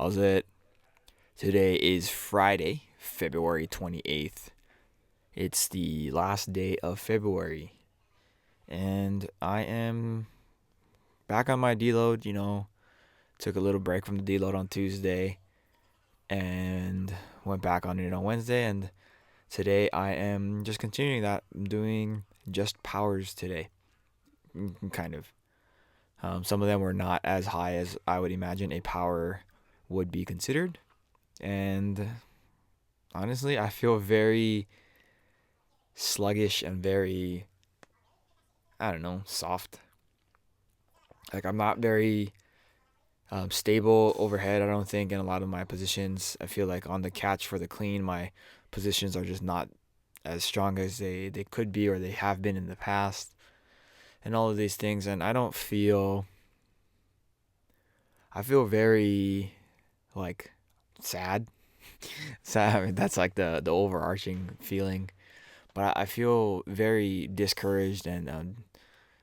How's it? Today is Friday, February 28th. It's the last day of February, and I am back on my deload. Took a little break from the deload on Tuesday and went back on it on Wednesday, and today I am just continuing that. I'm doing just powers today, kind of. Some of them were not as high as I would imagine a power would be considered, and honestly, I feel very sluggish and very, I don't know, soft. Like I'm not very stable overhead. I don't think in a lot of my positions. I feel like on the catch for the clean, my positions are just not as strong as they could be or they have been in the past, and all of these things. And I don't feel. I feel very like sad. Sad. I mean, that's like the overarching feeling. But I feel very discouraged and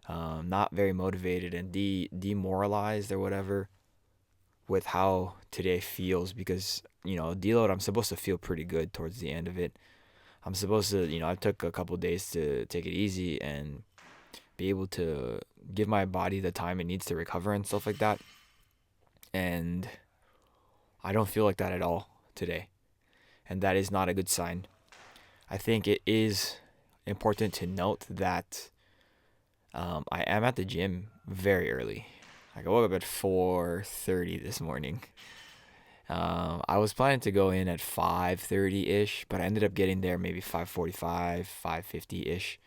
not very motivated and demoralized or whatever with how today feels because deload I'm supposed to feel pretty good towards the end of it. I'm supposed to I took a couple days to take it easy and be able to give my body the time it needs to recover and stuff like that. And I don't feel like that at all today, and that is not a good sign. I think it is important to note that I am at the gym very early. Like I woke up at 4:30 this morning. I was planning to go in at 5:30 ish, but I ended up getting there maybe 5:45, 5:50 ish.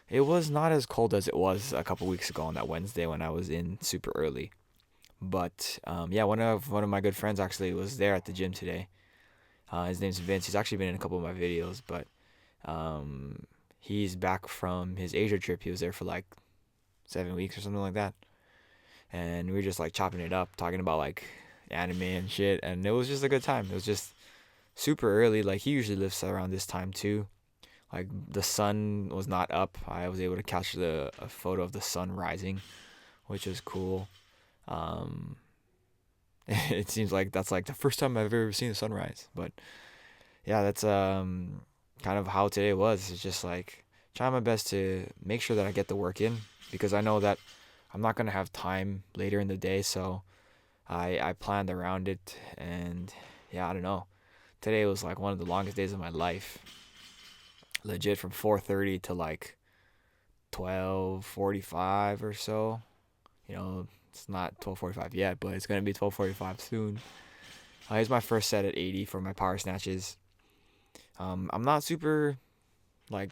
It was not as cold as it was a couple weeks ago on that Wednesday when I was in super early. But yeah, one of my good friends actually was there at the gym today. His name's Vince. He's actually been in a couple of my videos, but he's back from his Asia trip. He was there for like 7 weeks or something like that, and we were just like chopping it up, talking about like anime and shit, and it was just a good time. It was just super early. Like he usually lives around this time too. Like the sun was not up. I was able to catch a photo of the sun rising, which was cool. Um, it seems like that's like the first time I've ever seen the sunrise. But yeah, that's kind of how today was. It's just like trying my best to make sure that I get the work in because I know that I'm not gonna have time later in the day, so I planned around it, and yeah, I don't know. Today was like one of the longest days of my life. Legit from 4:30 to like 12:45 or so. It's not 12:45 yet, but it's gonna be 12:45 soon. Here's my first set at 80 for my power snatches. I'm not super like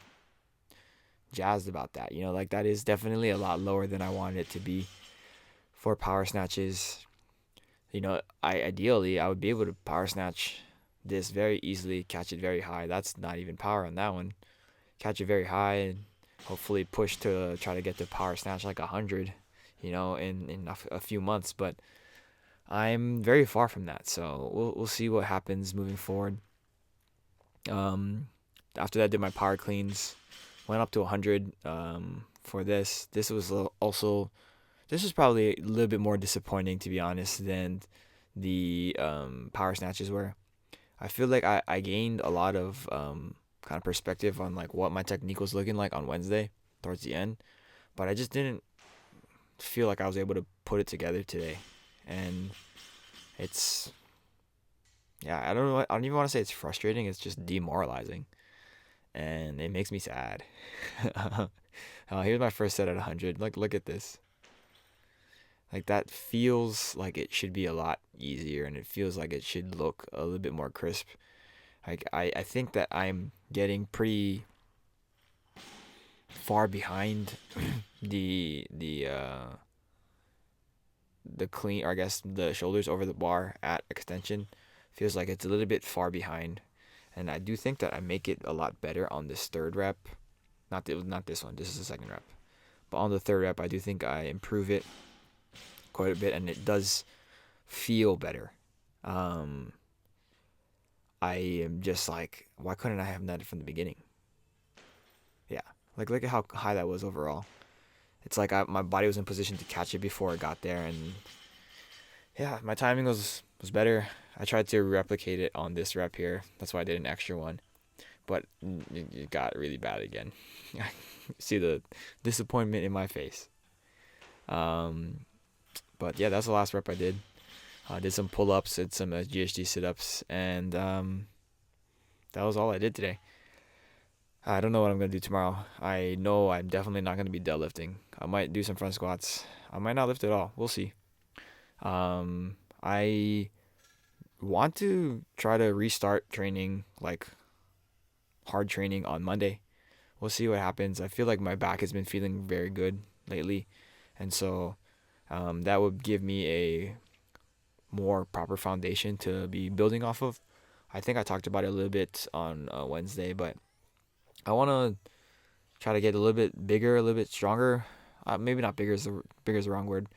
jazzed about that. Like that is definitely a lot lower than I wanted it to be for power snatches. I ideally I would be able to power snatch this very easily, catch it very high. That's not even power on that one. Catch it very high and hopefully push to try to get to power snatch like 100, in a few months. But I'm very far from that, so we'll see what happens moving forward. Um, After that, I did my power cleans, went up to 100 for this. This was probably a little bit more disappointing, to be honest, than the power snatches were. I feel like I gained a lot of kind of perspective on like what my technique was looking like on Wednesday towards the end, but I just didn't feel like I was able to put it together today, and it's yeah, I don't know. I don't even want to say it's frustrating. It's just demoralizing, and it makes me sad. Here's my first set at 100. Like, look at this. Like that feels like it should be a lot easier, and it feels like it should look a little bit more crisp. Like I think that I'm getting pretty far behind the clean, or I guess the shoulders over the bar at extension. Feels like it's a little bit far behind, and I do think that I make it a lot better on this third rep. Not this one. This is the second rep, but on the third rep, I do think I improve it quite a bit, and it does feel better. Um, I am just like, why couldn't I have done it from the beginning? Yeah, like look at how high that was overall. It's like my body was in position to catch it before it got there, and Yeah, my timing was better. I tried to replicate it on this rep here. That's why I did an extra one, but it got really bad again. See the disappointment in my face. Um, but yeah, that's the last rep I did. I did some pull ups, did some GHD sit ups, and that was all I did today. I don't know what I'm gonna do tomorrow. I know I'm definitely not gonna be deadlifting. I might do some front squats. I might not lift at all. We'll see. I want to try to restart training, like hard training on Monday. We'll see what happens. I feel like my back has been feeling very good lately, and so that would give me a more proper foundation to be building off of. I think I talked about it a little bit on Wednesday, but I want to try to get a little bit bigger, a little bit stronger. Maybe not bigger is the wrong word.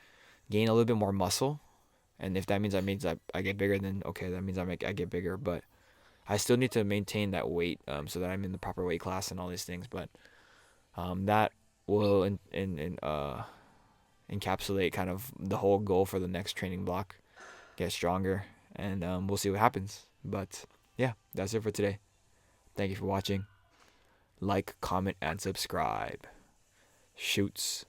Gain a little bit more muscle, and if that means I get bigger, then okay, that means I get bigger. But I still need to maintain that weight so that I'm in the proper weight class and all these things. But that will encapsulate kind of the whole goal for the next training block. Get stronger, and we'll see what happens. But yeah, that's it for today. Thank you for watching. Like, comment, and subscribe. Shoots.